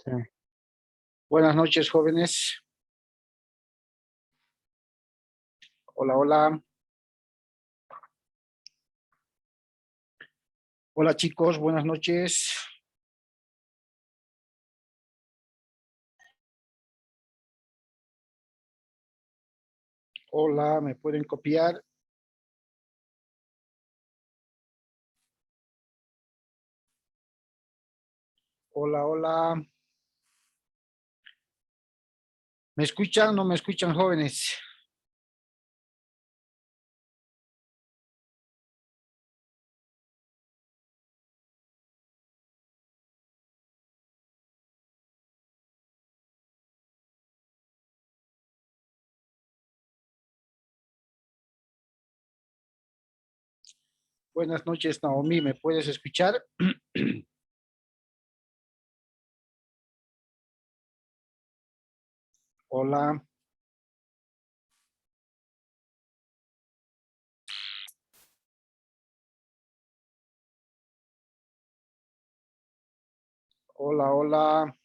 Sí. Buenas noches, jóvenes. Hola, hola. Hola, chicos. Buenas noches. Hola, ¿me pueden copiar? Hola, hola. ¿Me escuchan o no me escuchan, jóvenes? Buenas noches, Naomi. ¿Me puedes escuchar? Hola. Hola, hola.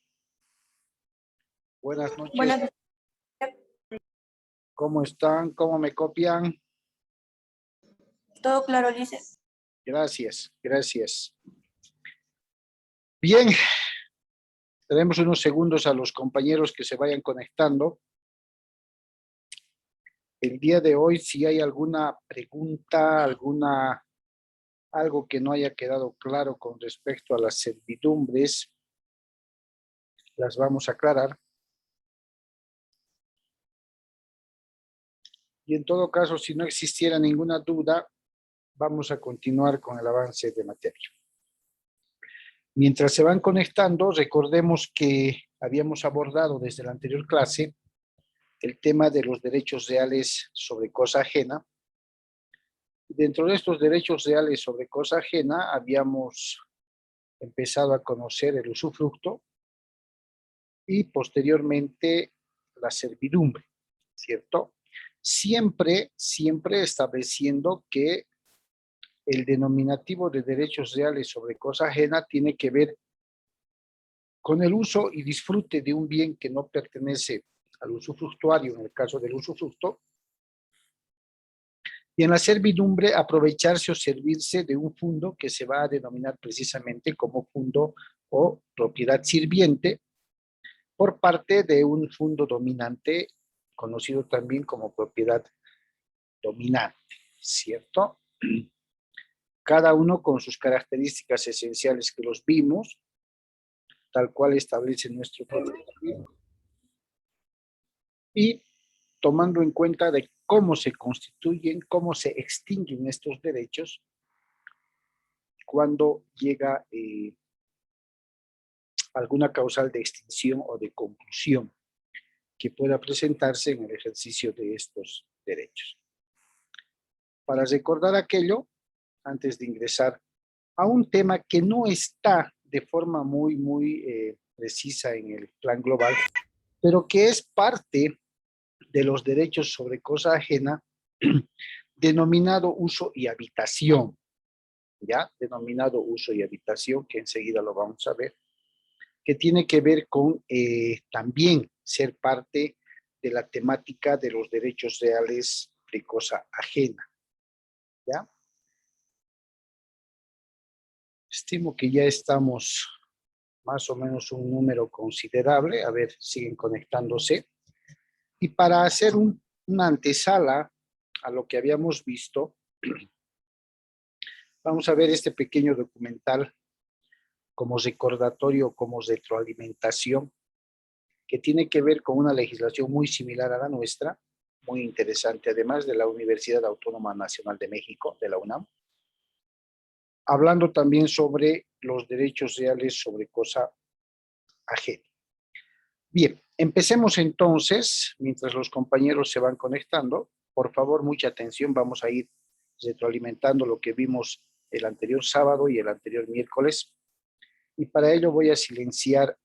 Buenas noches. Buenas noches. ¿Cómo están? ¿Cómo me copian? Todo claro, Ulises. Gracias, gracias. Bien, tenemos unos segundos a los compañeros que se vayan conectando. El día de hoy, si hay alguna pregunta, algo que no haya quedado claro con respecto a las servidumbres, las vamos a aclarar. Y en todo caso, si no existiera ninguna duda, vamos a continuar con el avance de materia. Mientras se van conectando, recordemos que habíamos abordado desde la anterior clase el tema de los derechos reales sobre cosa ajena. Dentro de estos derechos reales sobre cosa ajena, habíamos empezado a conocer el usufructo y posteriormente la servidumbre, ¿cierto? Siempre estableciendo que el denominativo de derechos reales sobre cosa ajena tiene que ver con el uso y disfrute de un bien que no pertenece al usufructuario, en el caso del usufructo, y en la servidumbre aprovecharse o servirse de un fondo que se va a denominar precisamente como fondo o propiedad sirviente por parte de un fondo dominante, conocido también como propiedad dominante, ¿cierto? Cada uno con sus características esenciales que los vimos, tal cual establece nuestro protocolo, y tomando en cuenta de cómo se constituyen, cómo se extinguen estos derechos cuando llega alguna causal de extinción o de conclusión que pueda presentarse en el ejercicio de estos derechos. Para recordar aquello, antes de ingresar a un tema que no está de forma muy precisa en el plan global, pero que es parte de los derechos sobre cosa ajena, denominado uso y habitación, ¿ya? Denominado uso y habitación, que enseguida lo vamos a ver, que tiene que ver con también ser parte de la temática de los derechos reales de cosa ajena, ¿ya? Estimo que ya estamos más o menos un número considerable, a ver, siguen conectándose. Y para hacer una antesala a lo que habíamos visto, vamos a ver este pequeño documental como recordatorio, como retroalimentación, que tiene que ver con una legislación muy similar a la nuestra, muy interesante, además de la Universidad Autónoma Nacional de México, de la UNAM, hablando también sobre los derechos reales sobre cosa ajena. Bien, empecemos entonces, mientras los compañeros se van conectando. Por favor, mucha atención, vamos a ir retroalimentando lo que vimos el anterior sábado y el anterior miércoles. Y para ello voy a silenciar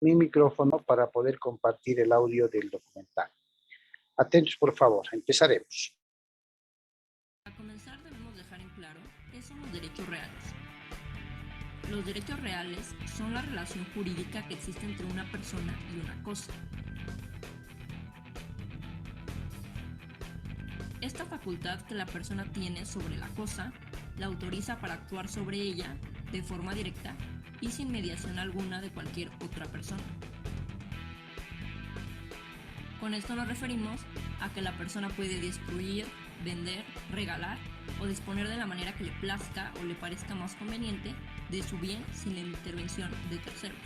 mi micrófono para poder compartir el audio del documental. Atentos, por favor, empezaremos. Para comenzar debemos dejar en claro qué son los derechos reales. Los derechos reales son la relación jurídica que existe entre una persona y una cosa. Esta facultad que la persona tiene sobre la cosa la autoriza para actuar sobre ella de forma directa y sin mediación alguna de cualquier otra persona. Con esto nos referimos a que la persona puede destruir, vender, regalar o disponer de la manera que le plazca o le parezca más conveniente de su bien sin la intervención de terceros.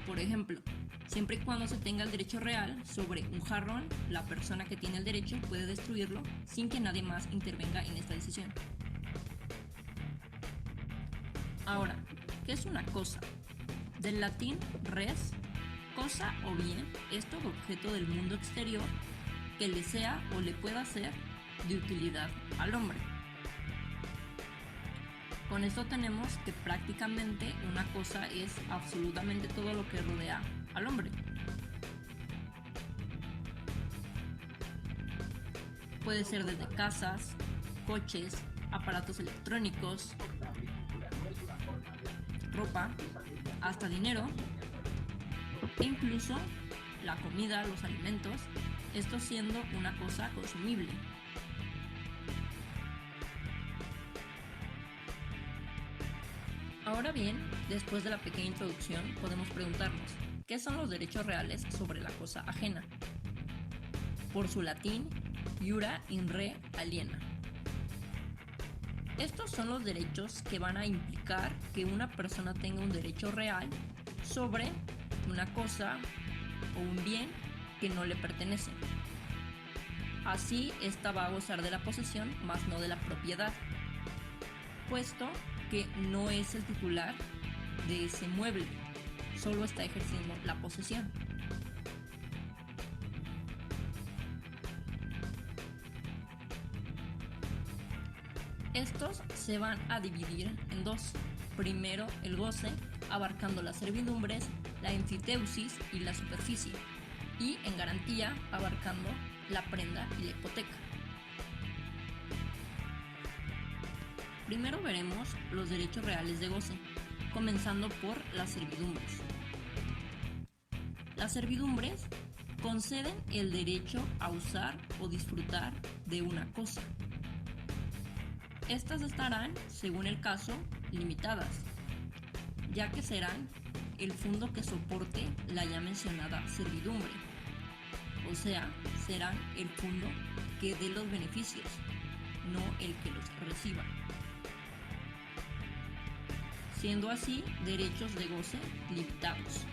Por ejemplo, siempre y cuando se tenga el derecho real sobre un jarrón, la persona que tiene el derecho puede destruirlo sin que nadie más intervenga en esta decisión. Ahora, ¿qué es una cosa? Del latín res, cosa o bien, es todo objeto del mundo exterior que le sea o le pueda ser de utilidad al hombre. Con esto tenemos que prácticamente una cosa es absolutamente todo lo que rodea al hombre. Puede ser desde casas, coches, aparatos electrónicos, ropa, hasta dinero, e incluso la comida, los alimentos, esto siendo una cosa consumible. Ahora bien, después de la pequeña introducción, podemos preguntarnos, ¿qué son los derechos reales sobre la cosa ajena? Por su latín, iura in re aliena. Estos son los derechos que van a implicar que una persona tenga un derecho real sobre una cosa o un bien que no le pertenece. Así, ésta va a gozar de la posesión, más no de la propiedad, puesto que no es el titular de ese mueble, solo está ejerciendo la posesión. Estos se van a dividir en dos. Primero, el goce, abarcando las servidumbres, la enfiteusis y la superficie, y en garantía, abarcando la prenda y la hipoteca. Primero veremos los derechos reales de goce, comenzando por las servidumbres. Las servidumbres conceden el derecho a usar o disfrutar de una cosa. Estas estarán, según el caso, limitadas, ya que serán el fondo que soporte la ya mencionada servidumbre, o sea, serán el fondo que dé los beneficios, no el que los reciba. Siendo así derechos de goce limitados.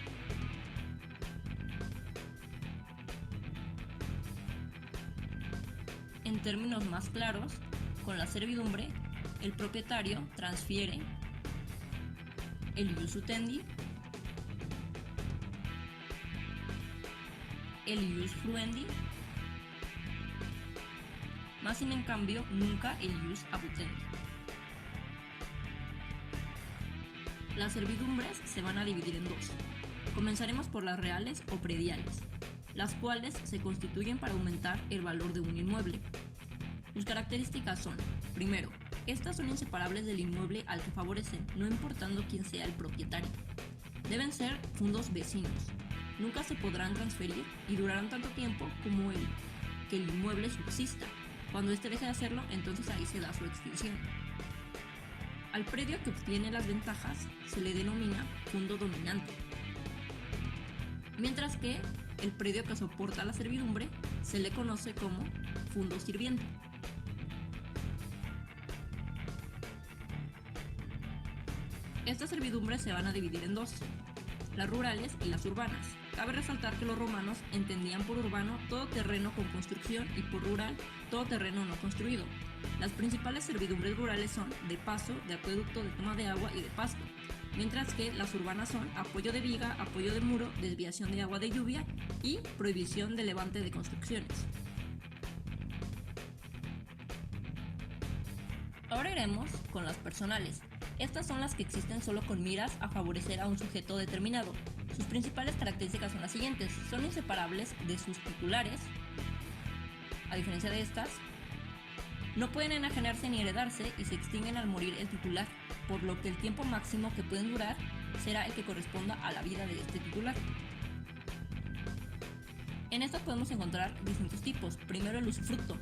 En términos más claros, con la servidumbre, el propietario transfiere el ius utendi, el ius fluendi, más sin en cambio nunca el ius abutendi. Las servidumbres se van a dividir en dos. Comenzaremos por las reales o prediales, las cuales se constituyen para aumentar el valor de un inmueble. Sus características son, primero, estas son inseparables del inmueble al que favorecen, no importando quién sea el propietario. Deben ser fundos vecinos, nunca se podrán transferir y durarán tanto tiempo como que el inmueble subsista. Cuando éste deje de hacerlo, entonces ahí se da su extinción. Al predio que obtiene las ventajas se le denomina fundo dominante, mientras que el predio que soporta la servidumbre se le conoce como fundo sirviente. Estas servidumbres se van a dividir en dos, las rurales y las urbanas. Cabe resaltar que los romanos entendían por urbano todo terreno con construcción y por rural todo terreno no construido. Las principales servidumbres rurales son de paso, de acueducto, de toma de agua y de pasto, mientras que las urbanas son apoyo de viga, apoyo de muro, desviación de agua de lluvia y prohibición de levante de construcciones. Ahora iremos con las personales. Estas son las que existen solo con miras a favorecer a un sujeto determinado. Sus principales características son las siguientes: son inseparables de sus titulares. A diferencia de estas, no pueden enajenarse ni heredarse y se extinguen al morir el titular, por lo que el tiempo máximo que pueden durar será el que corresponda a la vida de este titular. En esto podemos encontrar distintos tipos. Primero, el usufructo,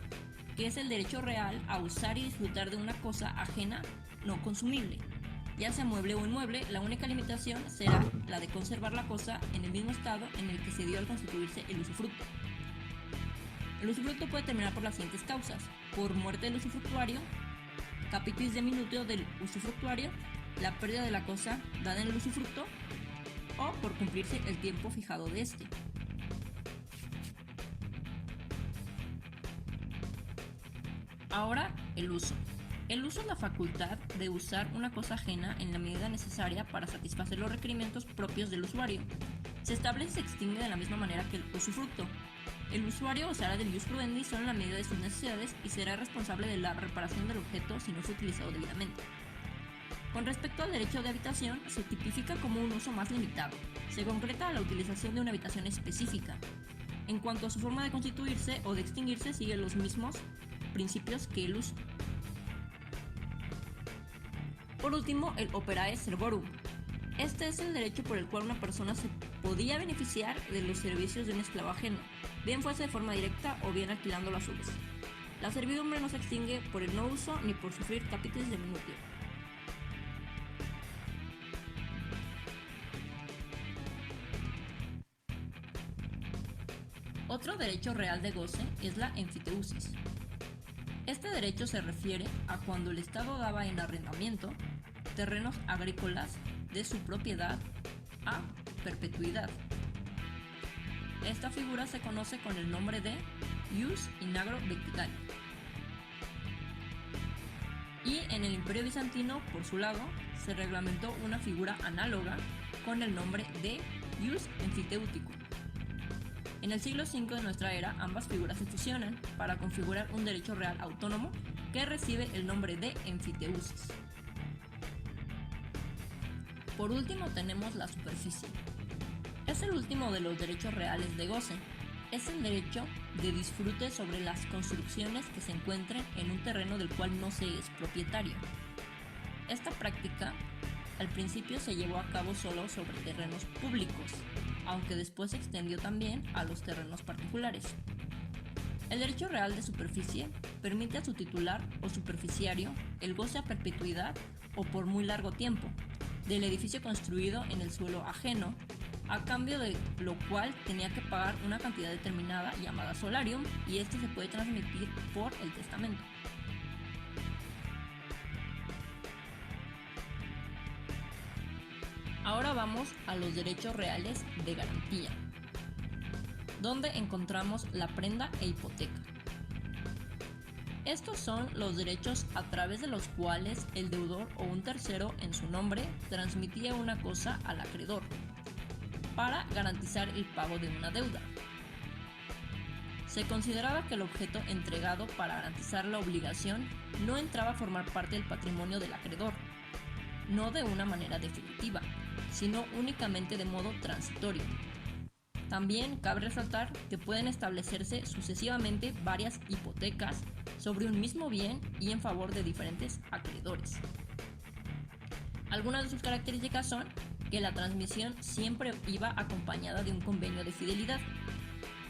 que es el derecho real a usar y disfrutar de una cosa ajena no consumible, ya sea mueble o inmueble. La única limitación será la de conservar la cosa en el mismo estado en el que se dio al constituirse el usufructo. El usufructo puede terminar por las siguientes causas: por muerte del usufructuario, capitis diminutio del usufructuario, la pérdida de la cosa dada en el usufructo, o por cumplirse el tiempo fijado de este. Ahora, el uso. El uso es la facultad de usar una cosa ajena en la medida necesaria para satisfacer los requerimientos propios del usuario. Se establece y se extingue de la misma manera que el usufructo. El usuario usará del ius prudendi solo en la medida de sus necesidades y será responsable de la reparación del objeto si no fue utilizado debidamente. Con respecto al derecho de habitación, se tipifica como un uso más limitado. Se concreta a la utilización de una habitación específica. En cuanto a su forma de constituirse o de extinguirse, sigue los mismos principios que el uso. Por último, el operae servorum. Este es el derecho por el cual una persona se podía beneficiar de los servicios de un esclavo ajeno, bien fuese de forma directa o bien alquilándolo a su vez. La servidumbre no se extingue por el no uso ni por sufrir capitis diminutio. Otro derecho real de goce es la enfiteusis. Este derecho se refiere a cuando el Estado daba en arrendamiento terrenos agrícolas de su propiedad a perpetuidad. Esta figura se conoce con el nombre de ius in agro verticali. Y en el Imperio Bizantino, por su lado, se reglamentó una figura análoga con el nombre de ius emfiteuticum. En el siglo V de nuestra era, ambas figuras se fusionan para configurar un derecho real autónomo que recibe el nombre de enfiteusis. Por último tenemos la superficie. Es el último de los derechos reales de goce. Es el derecho de disfrute sobre las construcciones que se encuentren en un terreno del cual no se es propietario. Esta práctica al principio se llevó a cabo solo sobre terrenos públicos, aunque después se extendió también a los terrenos particulares. El derecho real de superficie permite a su titular o superficiario el goce a perpetuidad o por muy largo tiempo del edificio construido en el suelo ajeno, a cambio de lo cual tenía que pagar una cantidad determinada llamada solarium, y este se puede transmitir por el testamento. Ahora vamos a los derechos reales de garantía, donde encontramos la prenda e hipoteca. Estos son los derechos a través de los cuales el deudor o un tercero en su nombre transmitía una cosa al acreedor para garantizar el pago de una deuda. Se consideraba que el objeto entregado para garantizar la obligación no entraba a formar parte del patrimonio del acreedor, no de una manera definitiva, sino únicamente de modo transitorio. También cabe resaltar que pueden establecerse sucesivamente varias hipotecas sobre un mismo bien y en favor de diferentes acreedores. Algunas de sus características son que la transmisión siempre iba acompañada de un convenio de fidelidad.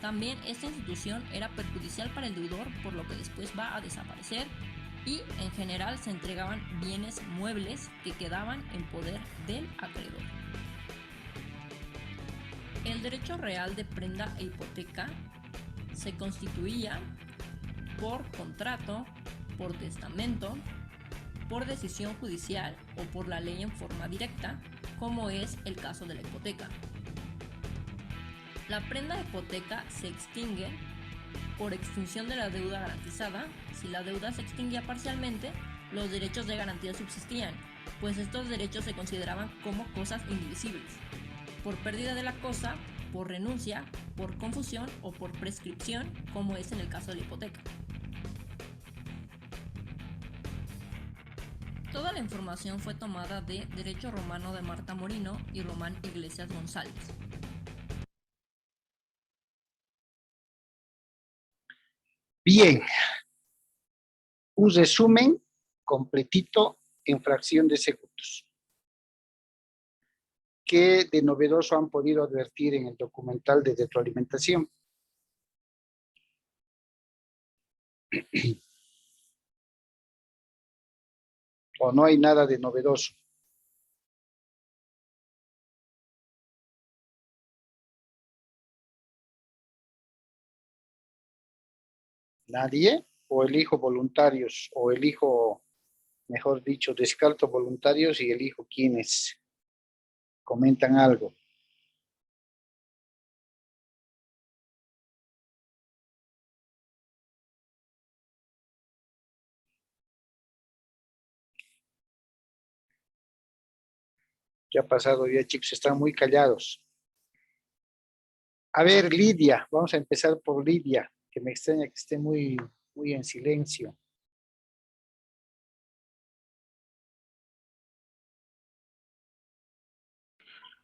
También esta institución era perjudicial para el deudor, por lo que después va a desaparecer, y en general se entregaban bienes muebles que quedaban en poder del acreedor. El derecho real de prenda e hipoteca se constituía por contrato, por testamento, por decisión judicial o por la ley en forma directa, como es el caso de la hipoteca. La prenda de hipoteca se extingue por extinción de la deuda garantizada. Si la deuda se extinguía parcialmente, los derechos de garantía subsistían, pues estos derechos se consideraban como cosas indivisibles. Por pérdida de la cosa, por renuncia, por confusión o por prescripción, como es en el caso de la hipoteca. Toda la información fue tomada de Derecho Romano de Marta Morino y Román Iglesias González. Bien, un resumen completito en fracción de segundos. ¿Qué de novedoso han podido advertir en el documental de retroalimentación? ¿O no hay nada de novedoso? ¿Nadie? ¿O elijo voluntarios? ¿O elijo, mejor dicho, descarto voluntarios y elijo quienes comentan algo? ¿Qué ha pasado ya, chicos? Están muy callados. A ver, Lidia, vamos a empezar por Lidia, que me extraña que esté muy en silencio.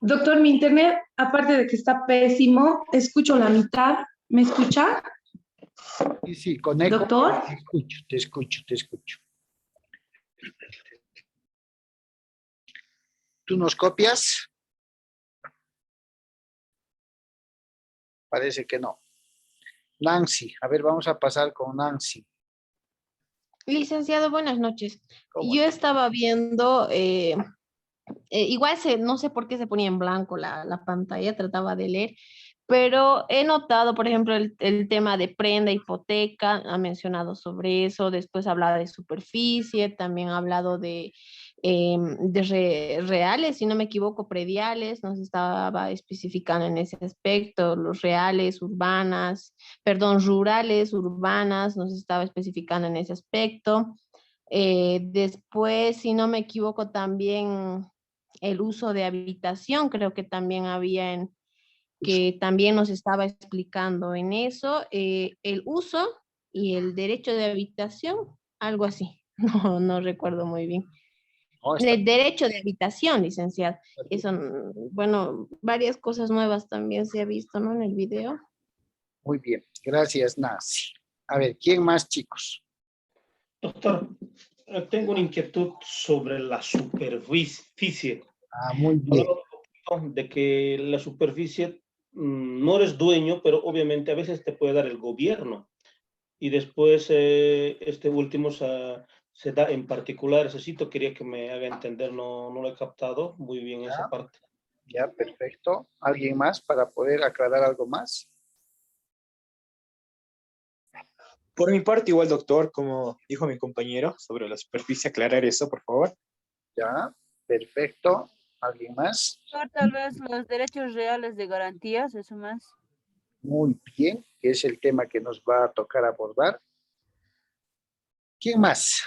Doctor, mi internet, aparte de que está pésimo, escucho la mitad. ¿Me escucha? Sí, con eco. Doctor. Te escucho. ¿Tú nos copias? Parece que no. Nancy, a ver, vamos a pasar con Nancy. Licenciado, buenas noches. ¿Cómo Yo estás? estaba viendo, igual no sé por qué se ponía en blanco la pantalla, trataba de leer, pero he notado, por ejemplo, el tema de prenda, hipoteca, ha mencionado sobre eso, después hablaba de superficie, también ha hablado de reales, si no me equivoco, prediales, nos estaba especificando en ese aspecto, los reales, urbanas, perdón, rurales, urbanas, nos estaba especificando en ese aspecto. Después, si no me equivoco, también el uso de habitación, creo que también había que también nos estaba explicando en eso, el uso y el derecho de habitación, algo así, no recuerdo muy bien. No, está El derecho de habitación, licenciado. Eso, bueno, varias cosas nuevas también se ha visto, ¿no? En el video. muy bien. Gracias, Nancy. A ver, ¿quién más, chicos? Doctor, tengo una inquietud sobre la superficie. Muy bien. Hablaba un poquito de que la superficie no eres dueño, pero obviamente a veces te puede dar el gobierno. Y después este último se da en particular. Ese sitio quería que me haga entender, no lo he captado muy bien esa parte. Ya, perfecto. ¿Alguien más para poder aclarar algo más? Por mi parte, igual, doctor, como dijo mi compañero, sobre la superficie, aclarar eso, por favor. Ya, perfecto. ¿Alguien más? Tal vez los derechos reales de garantías, eso más. Muy bien, que es el tema que nos va a tocar abordar. ¿Quién más?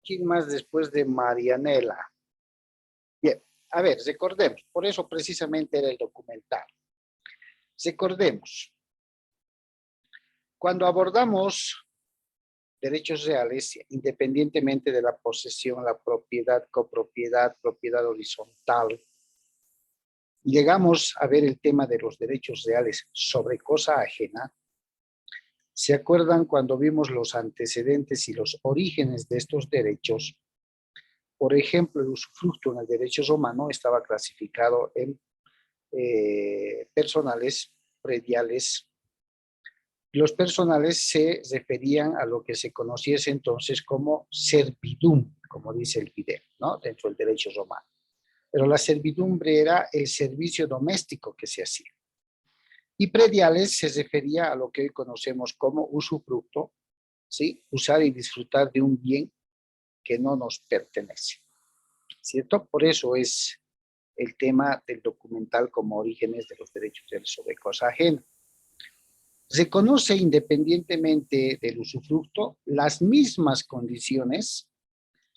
¿Quién más después de Marianela? Bien, a ver, recordemos, por eso precisamente era el documental. Recordemos, cuando abordamos derechos reales, independientemente de la posesión, la propiedad, copropiedad, propiedad horizontal, llegamos a ver el tema de los derechos reales sobre cosa ajena. ¿Se acuerdan cuando vimos los antecedentes y los orígenes de estos derechos? Por ejemplo, el usufructo en el derecho romano estaba clasificado en personales, prediales. Los personales se referían a lo que se conociese entonces como servidumbre, como dice el video, ¿no? Dentro del derecho romano. Pero la servidumbre era el servicio doméstico que se hacía. Y prediales se refería a lo que hoy conocemos como usufructo, ¿sí? Usar y disfrutar de un bien que no nos pertenece, ¿cierto? Por eso es el tema del documental como orígenes de los derechos sobre cosa ajena. Reconoce independientemente del usufructo las mismas condiciones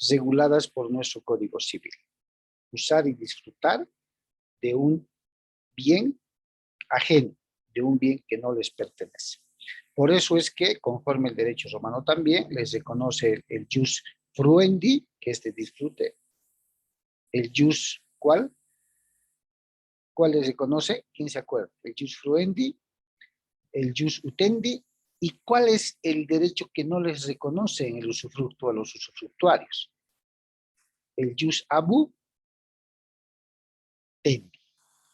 reguladas por nuestro Código Civil. Usar y disfrutar de un bien ajeno, de un bien que no les pertenece. Por eso es que, conforme el derecho romano también, les reconoce el jus fruendi, que es de disfrute, el jus, ¿cuál? ¿Cuál les reconoce? ¿Quién se acuerda? El jus fruendi, el jus utendi ¿Y cuál es el derecho que no les reconoce en el usufructo a los usufructuarios? El jus abu tendi,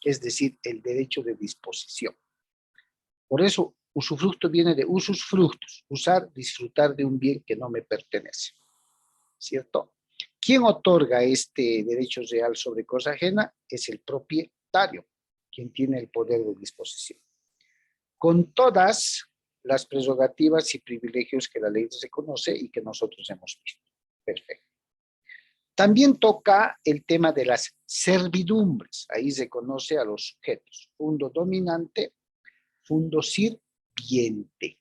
es decir, el derecho de disposición. Por eso, usufructo viene de usus fructus, usar, disfrutar de un bien que no me pertenece, ¿cierto? ¿Quién otorga este derecho real sobre cosa ajena? Es el propietario, quien tiene el poder de disposición. Con todas las prerrogativas y privilegios que la ley reconoce y que nosotros hemos visto. Perfecto. También toca el tema de las servidumbres. Ahí se conoce a los sujetos. Fundo dominante, fundo sirviente.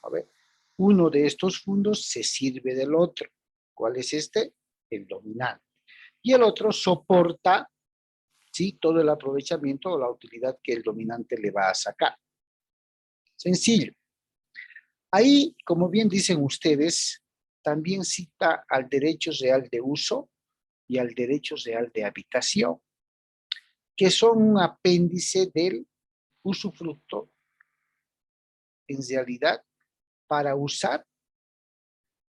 A ver, uno de estos fundos se sirve del otro. ¿Cuál es este? El dominante. Y el otro soporta, ¿sí?, todo el aprovechamiento o la utilidad que el dominante le va a sacar. Sencillo. Ahí, como bien dicen ustedes, también cita al derecho real de uso y al derecho real de habitación, que son un apéndice del usufructo, en realidad, para usar,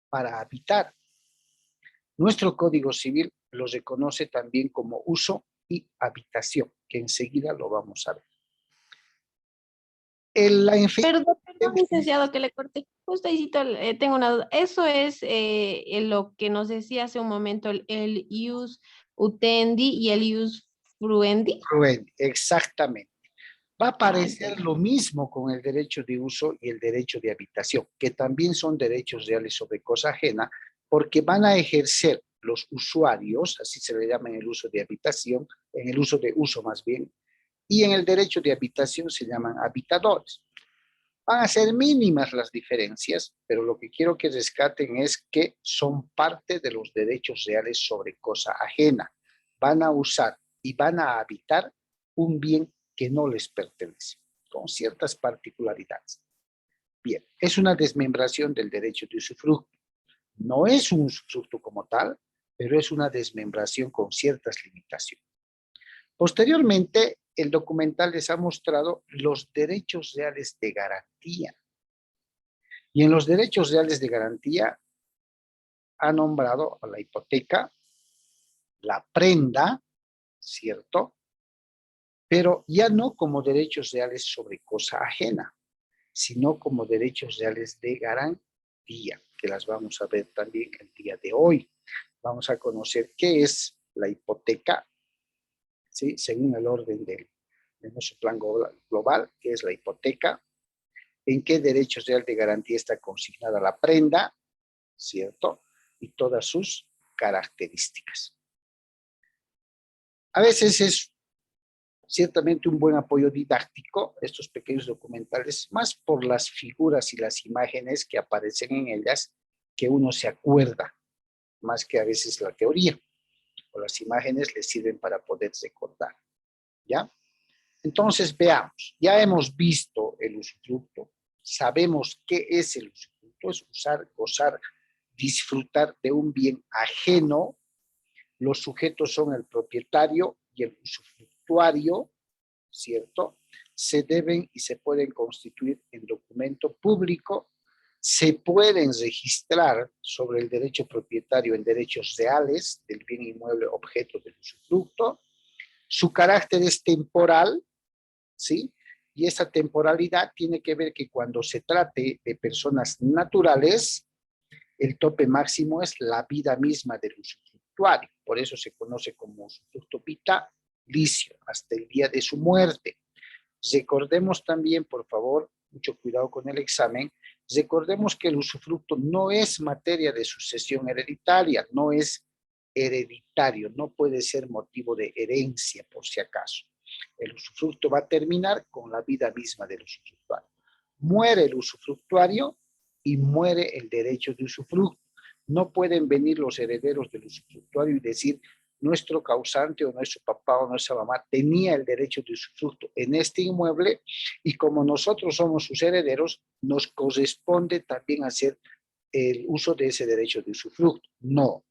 para habitar. Nuestro Código Civil los reconoce también como uso y habitación, que enseguida lo vamos a ver. Perdón, licenciado, que le corté. Justo ahí tengo una duda. Eso es lo que nos decía hace un momento, el ius utendi y el ius fruendi. Exactamente. Va a aparecer lo mismo con el derecho de uso y el derecho de habitación, que también son derechos reales sobre cosa ajena, porque van a ejercer los usuarios, así se le llama en el uso de habitación, en el uso de uso más bien, y en el derecho de habitación se llaman habitadores. Van a ser mínimas las diferencias, pero lo que quiero que rescaten es que son parte de los derechos reales sobre cosa ajena. Van a usar y van a habitar un bien que no les pertenece, con ciertas particularidades. Bien, es una desmembración del derecho de usufructo. No es un usufructo como tal, pero es una desmembración con ciertas limitaciones. Posteriormente, el documental les ha mostrado los derechos reales de garantía. Y en los derechos reales de garantía ha nombrado a la hipoteca, la prenda, ¿cierto? Pero ya no como derechos reales sobre cosa ajena, sino como derechos reales de garantía, que las vamos a ver también el día de hoy. Vamos a conocer qué es la hipoteca, ¿sí?, según el orden de nuestro plan global, qué es la hipoteca, en qué derechos real de garantía está consignada la prenda, ¿cierto?, y todas sus características. A veces es ciertamente un buen apoyo didáctico, estos pequeños documentales, más por las figuras y las imágenes que aparecen en ellas, que uno se acuerda, más que a veces la teoría, o las imágenes le sirven para poder recordar, ¿ya? Entonces veamos, ya hemos visto el usufructo, sabemos qué es el usufructo, es usar, gozar, disfrutar de un bien ajeno. Los sujetos son el propietario y el usufructuario, ¿cierto? Se deben y se pueden constituir en documento público, se pueden registrar sobre el derecho propietario en derechos reales del bien inmueble objeto del usufructo. Su carácter es temporal, ¿sí? Y esa temporalidad tiene que ver que cuando se trate de personas naturales, el tope máximo es la vida misma del usufructuario. Por eso se conoce como usufructo vitalicio, hasta el día de su muerte. Recordemos también, por favor, mucho cuidado con el examen, recordemos que el usufructo no es materia de sucesión hereditaria, no es hereditario, no puede ser motivo de herencia, por si acaso. El usufructo va a terminar con la vida misma del usufructuario. Muere el usufructuario y muere el derecho de usufructo. No pueden venir los herederos del usufructuario y decir, nuestro causante o nuestro papá o nuestra mamá tenía el derecho de usufructo en este inmueble y como nosotros somos sus herederos, nos corresponde también hacer el uso de ese derecho de usufructo. No.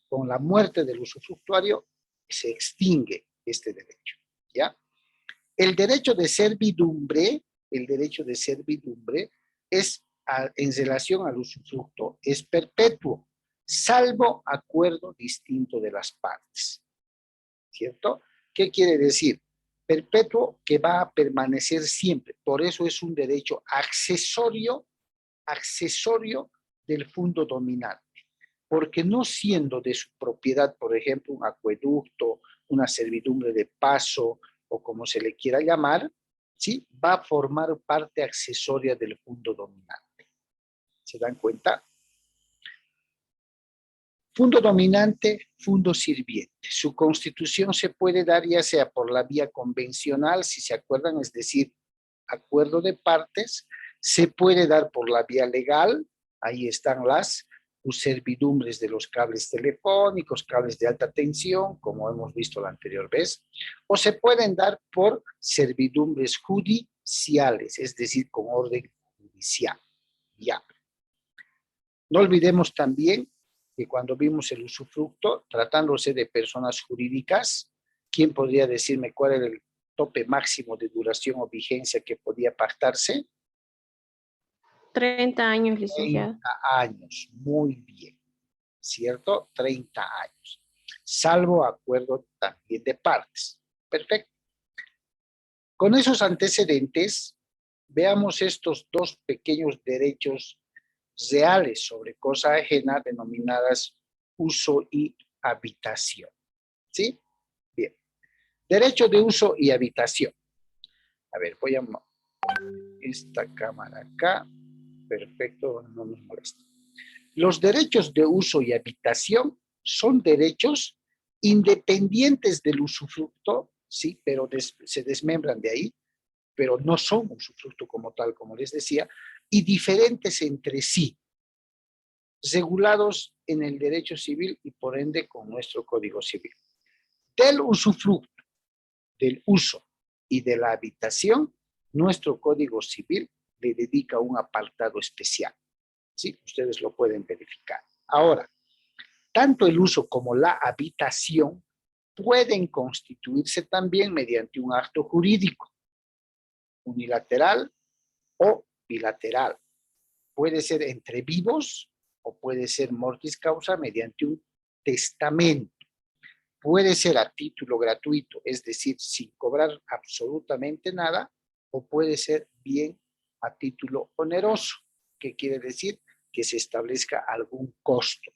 Con la muerte del usufructuario se extingue este derecho, ¿ya? El derecho de servidumbre en relación al usufructo, es perpetuo, salvo acuerdo distinto de las partes. ¿Cierto? ¿Qué quiere decir? Perpetuo, que va a permanecer siempre. Por eso es un derecho accesorio del fundo dominante. Porque no siendo de su propiedad, por ejemplo, un acueducto, una servidumbre de paso, o como se le quiera llamar, ¿sí? Va a formar parte accesoria del fundo dominante. ¿Se dan cuenta? Fundo dominante, fundo sirviente. Su constitución se puede dar ya sea por la vía convencional, si se acuerdan, es decir, acuerdo de partes, se puede dar por la vía legal, ahí están las servidumbres de los cables telefónicos, cables de alta tensión, como hemos visto la anterior vez, o se pueden dar por servidumbres judiciales, es decir, con orden judicial. Ya. No olvidemos también que cuando vimos el usufructo, tratándose de personas jurídicas, ¿quién podría decirme cuál era el tope máximo de duración o vigencia que podía pactarse? 30 años, licenciado. 30 años, muy bien, ¿cierto? 30 años, salvo acuerdo también de partes. Perfecto. Con esos antecedentes, veamos estos dos pequeños derechos reales sobre cosa ajena denominadas uso y habitación. ¿Sí? Bien. Derecho de uso y habitación. A ver, voy a esta cámara acá. Perfecto, no nos molesta. Los derechos de uso y habitación son derechos independientes del usufructo, sí, pero se desmembran de ahí, pero no son usufructo como tal, como les decía, y diferentes entre sí, regulados en el derecho civil y por ende con nuestro Código Civil. Del usufructo, del uso y de la habitación, nuestro Código Civil le dedica un apartado especial. ¿Sí? Ustedes lo pueden verificar. Ahora, tanto el uso como la habitación pueden constituirse también mediante un acto jurídico, unilateral o bilateral. Puede ser entre vivos o puede ser mortis causa mediante un testamento. Puede ser a título gratuito, es decir, sin cobrar absolutamente nada, o puede ser bien a título oneroso, que quiere decir que se establezca algún costo.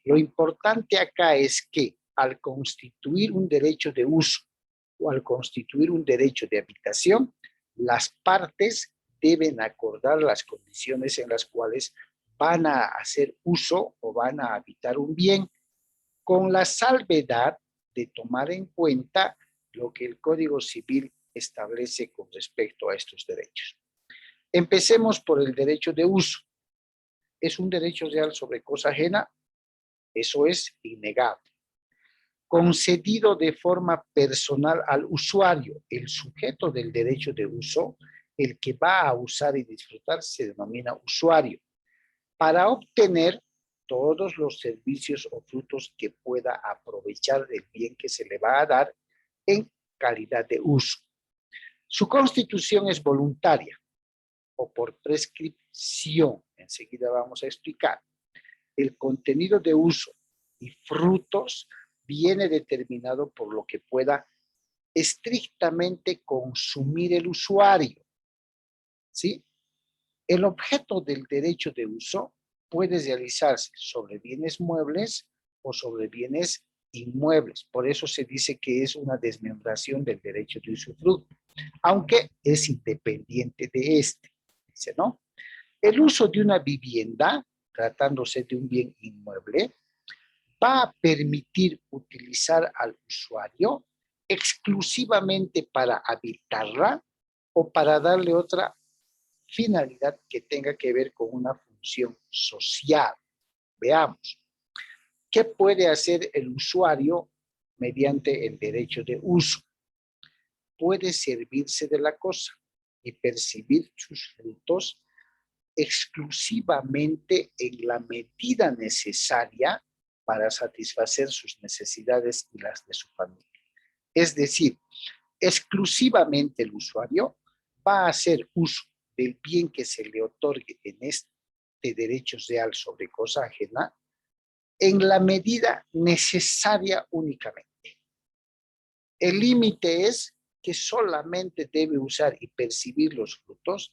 Lo importante acá es que al constituir un derecho de uso o al constituir un derecho de habitación, las partes deben acordar las condiciones en las cuales van a hacer uso o van a habitar un bien, con la salvedad de tomar en cuenta lo que el Código Civil establece con respecto a estos derechos. Empecemos por el derecho de uso. ¿Es un derecho real sobre cosa ajena? Eso es innegable. Concedido de forma personal al usuario, el sujeto del derecho de uso, el que va a usar y disfrutar, se denomina usuario, para obtener todos los servicios o frutos que pueda aprovechar del bien que se le va a dar en calidad de uso. Su constitución es voluntaria o por prescripción. Enseguida vamos a explicar. El contenido de uso y frutos viene determinado por lo que pueda estrictamente consumir el usuario. ¿Sí? El objeto del derecho de uso puede realizarse sobre bienes muebles o sobre bienes inmuebles. Por eso se dice que es una desmembración del derecho de usufructo, aunque es independiente de este. Dice, ¿no? El uso de una vivienda, tratándose de un bien inmueble, va a permitir utilizar al usuario exclusivamente para habitarla o para darle otra finalidad que tenga que ver con una función social. Veamos. ¿Qué puede hacer el usuario mediante el derecho de uso? Puede servirse de la cosa y percibir sus frutos exclusivamente en la medida necesaria para satisfacer sus necesidades y las de su familia. Es decir, exclusivamente el usuario va a hacer uso del bien que se le otorgue en este derecho real sobre cosa ajena en la medida necesaria únicamente. El límite es que solamente debe usar y percibir los frutos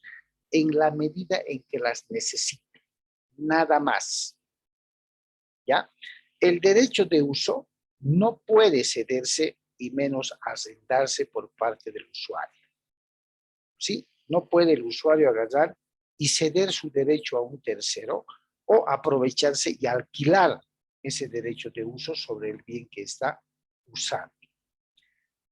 en la medida en que las necesite, nada más. ¿Ya? El derecho de uso no puede cederse y menos arrendarse por parte del usuario. ¿Sí? No puede el usuario agarrar y ceder su derecho a un tercero o aprovecharse y alquilar ese derecho de uso sobre el bien que está usando.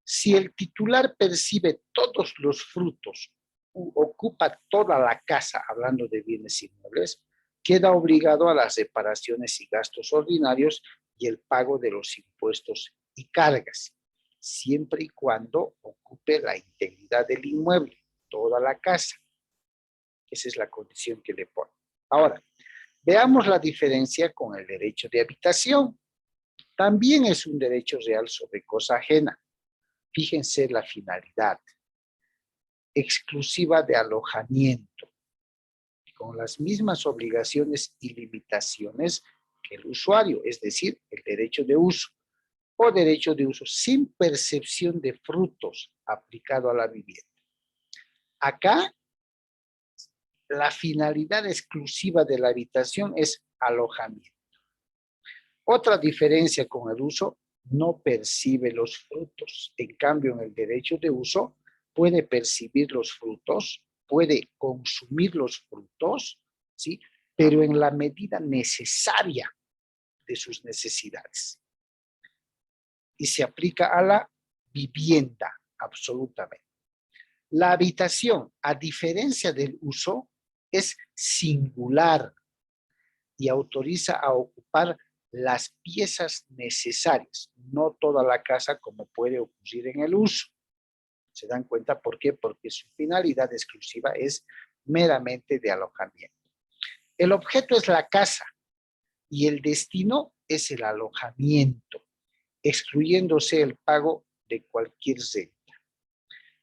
Si el titular percibe todos los frutos, ocupa toda la casa, hablando de bienes inmuebles, queda obligado a las reparaciones y gastos ordinarios y el pago de los impuestos y cargas, siempre y cuando ocupe la integridad del inmueble, toda la casa. Esa es la condición que le pone. Ahora, veamos la diferencia con el derecho de habitación. También es un derecho real sobre cosa ajena. Fíjense la finalidad exclusiva de alojamiento, con las mismas obligaciones y limitaciones que el usuario, es decir, el derecho de uso o derecho de uso sin percepción de frutos aplicado a la vivienda. Acá, la finalidad exclusiva de la habitación es alojamiento. Otra diferencia con el uso, no percibe los frutos. En cambio, en el derecho de uso, puede percibir los frutos, puede consumir los frutos, ¿sí? Pero en la medida necesaria de sus necesidades. Y se aplica a la vivienda, absolutamente. La habitación, a diferencia del uso, es singular y autoriza a ocupar las piezas necesarias, no toda la casa como puede ocurrir en el uso. ¿Se dan cuenta por qué? Porque su finalidad exclusiva es meramente de alojamiento. El objeto es la casa y el destino es el alojamiento, excluyéndose el pago de cualquier renta.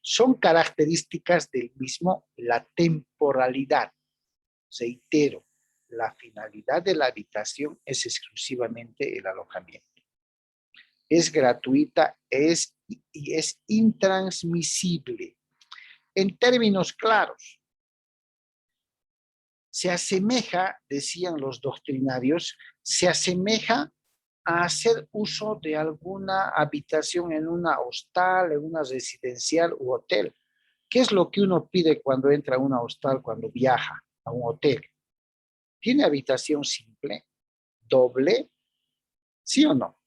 Son características del mismo la temporalidad. Reitero, la finalidad de la habitación es exclusivamente el alojamiento. Es gratuita y es intransmisible. En términos claros, se asemeja, decían los doctrinarios, se asemeja a hacer uso de alguna habitación en una hostal, en una residencial u hotel. ¿Qué es lo que uno pide cuando entra a una hostal, cuando viaja a un hotel? ¿Tiene habitación simple, doble? ¿Sí o no?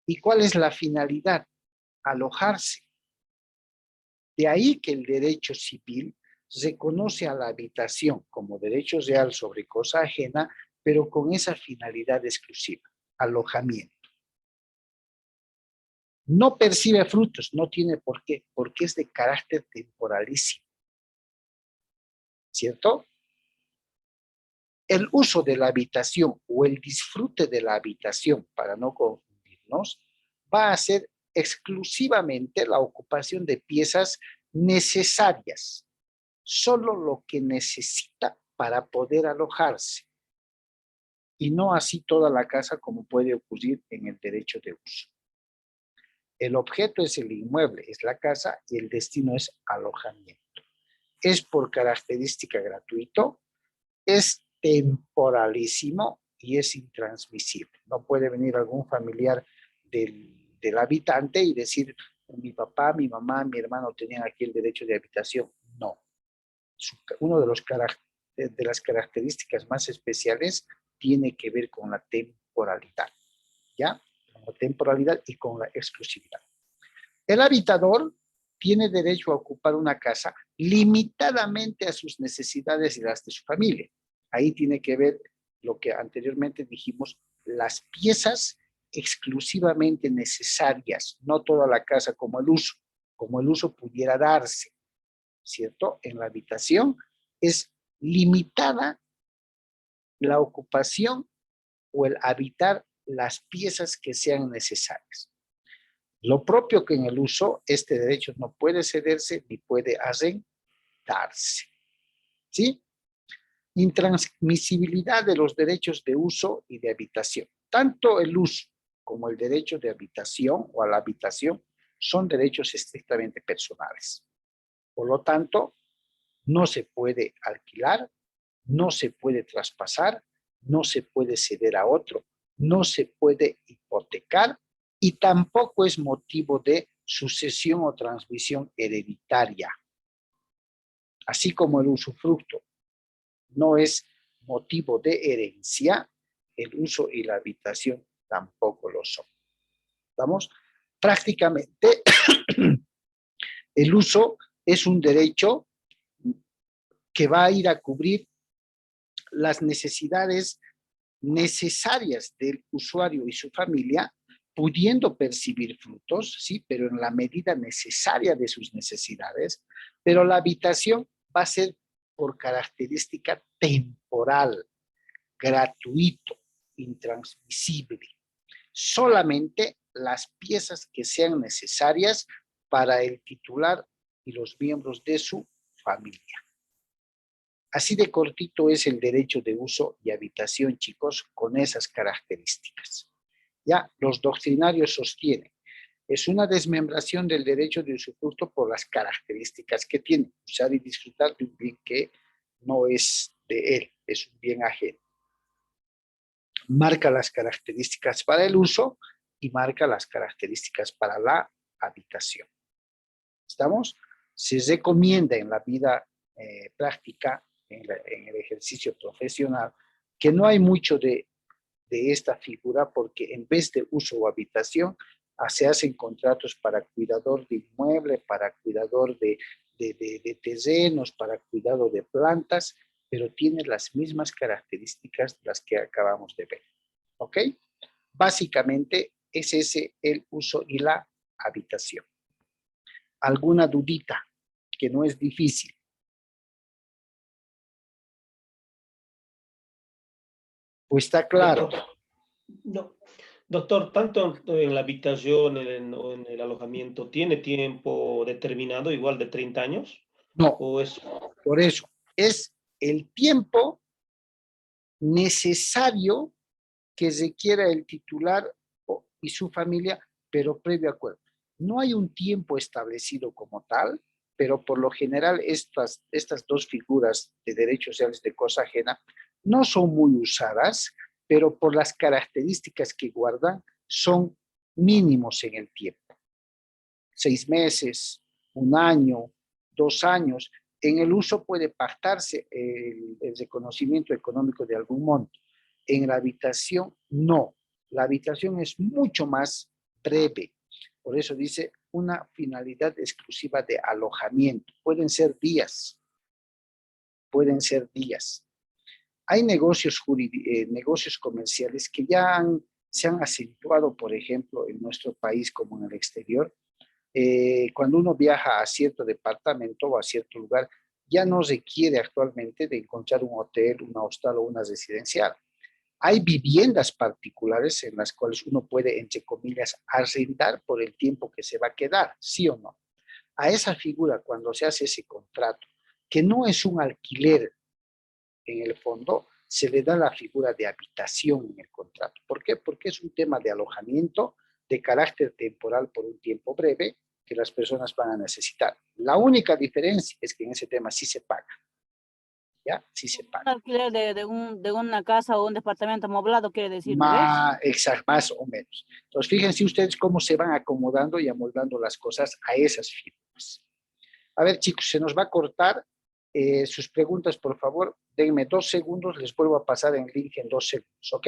¿Y cuál es la finalidad? Alojarse. De ahí que el derecho civil reconoce a la habitación como derecho real sobre cosa ajena, pero con esa finalidad exclusiva, alojamiento. No percibe frutos, no tiene por qué, porque es de carácter temporalísimo. ¿Cierto? El uso de la habitación o el disfrute de la habitación, para no confundirnos, va a ser exclusivamente la ocupación de piezas necesarias, solo lo que necesita para poder alojarse, y no así toda la casa como puede ocurrir en el derecho de uso. El objeto es el inmueble, es la casa, y el destino es alojamiento. Es por característica gratuito, es temporalísimo y es intransmisible. No puede venir algún familiar del habitante y decir, mi papá, mi mamá, mi hermano tenían aquí el derecho de habitación. No. Uno de las características más especiales tiene que ver con la temporalidad, ¿ya? Con la temporalidad y con la exclusividad. El habitador tiene derecho a ocupar una casa limitadamente a sus necesidades y las de su familia. Ahí tiene que ver lo que anteriormente dijimos, las piezas exclusivamente necesarias, no toda la casa como el uso pudiera darse, ¿cierto? En la habitación es limitada la ocupación o el habitar las piezas que sean necesarias. Lo propio que en el uso, este derecho no puede cederse ni puede arrendarse. limitarse. ¿Sí? Intransmisibilidad de los derechos de uso y de habitación. Tanto el uso como el derecho de habitación o a la habitación son derechos estrictamente personales. Por lo tanto, no se puede alquilar, no se puede traspasar, no se puede ceder a otro, no se puede hipotecar y tampoco es motivo de sucesión o transmisión hereditaria. Así como el usufructo no es motivo de herencia, el uso y la habitación tampoco lo son. ¿Estamos? Prácticamente el uso es un derecho que va a ir a cubrir las necesidades necesarias del usuario y su familia, pudiendo percibir frutos, sí, pero en la medida necesaria de sus necesidades, pero la habitación va a ser por característica temporal, gratuito, intransmisible. Solamente las piezas que sean necesarias para el titular y los miembros de su familia. Así de cortito es el derecho de uso y habitación, chicos, con esas características. Ya, los doctrinarios sostienen, es una desmembración del derecho de usufructo por las características que tiene, usar y disfrutar de un bien que no es de él, es un bien ajeno. Marca las características para el uso y marca las características para la habitación. ¿Estamos? Se recomienda en la vida práctica, en el ejercicio profesional, que no hay mucho de esta figura porque en vez de uso o habitación, se hacen contratos para cuidador de inmueble, para cuidador de terrenos, para cuidado de plantas, pero tiene las mismas características de las que acabamos de ver. ¿Ok? Básicamente es ese el uso y la habitación. ¿Alguna dudita? Que no es difícil. Pues está claro. No. Doctor, tanto en la habitación o en el alojamiento, ¿tiene tiempo determinado, igual de 30 años? No, ¿O es... por eso, es el tiempo necesario que requiera el titular y su familia, pero previo acuerdo. No hay un tiempo establecido como tal, pero por lo general estas dos figuras de derechos sociales de cosa ajena no son muy usadas, pero por las características que guardan son mínimos en el tiempo. 6 meses, 1 año, 2 años. En el uso puede pactarse el reconocimiento económico de algún monto. En la habitación, no. La habitación es mucho más breve. Por eso dice una finalidad exclusiva de alojamiento. Pueden ser días. Pueden ser días. Hay negocios comerciales que ya se han acentuado, por ejemplo, en nuestro país como en el exterior. Cuando uno viaja a cierto departamento o a cierto lugar, ya no requiere actualmente de encontrar un hotel, una hostal o una residencial. Hay viviendas particulares en las cuales uno puede, entre comillas, arrendar por el tiempo que se va a quedar, ¿sí o no? A esa figura, cuando se hace ese contrato, que no es un alquiler en el fondo, se le da la figura de habitación en el contrato. ¿Por qué? Porque es un tema de alojamiento de carácter temporal por un tiempo breve que las personas van a necesitar. La única diferencia es que en ese tema sí se paga. ¿Ya? Sí se Un paga. alquiler de una casa o un departamento amoblado, quiere decir, ¿no ves? Exacto, más o menos. Entonces, fíjense ustedes cómo se van acomodando y amoldando las cosas a esas figuras. A ver, chicos, se nos va a cortar. Sus preguntas, por favor, denme 2 segundos, les vuelvo a pasar en link en 2 segundos, ¿ok?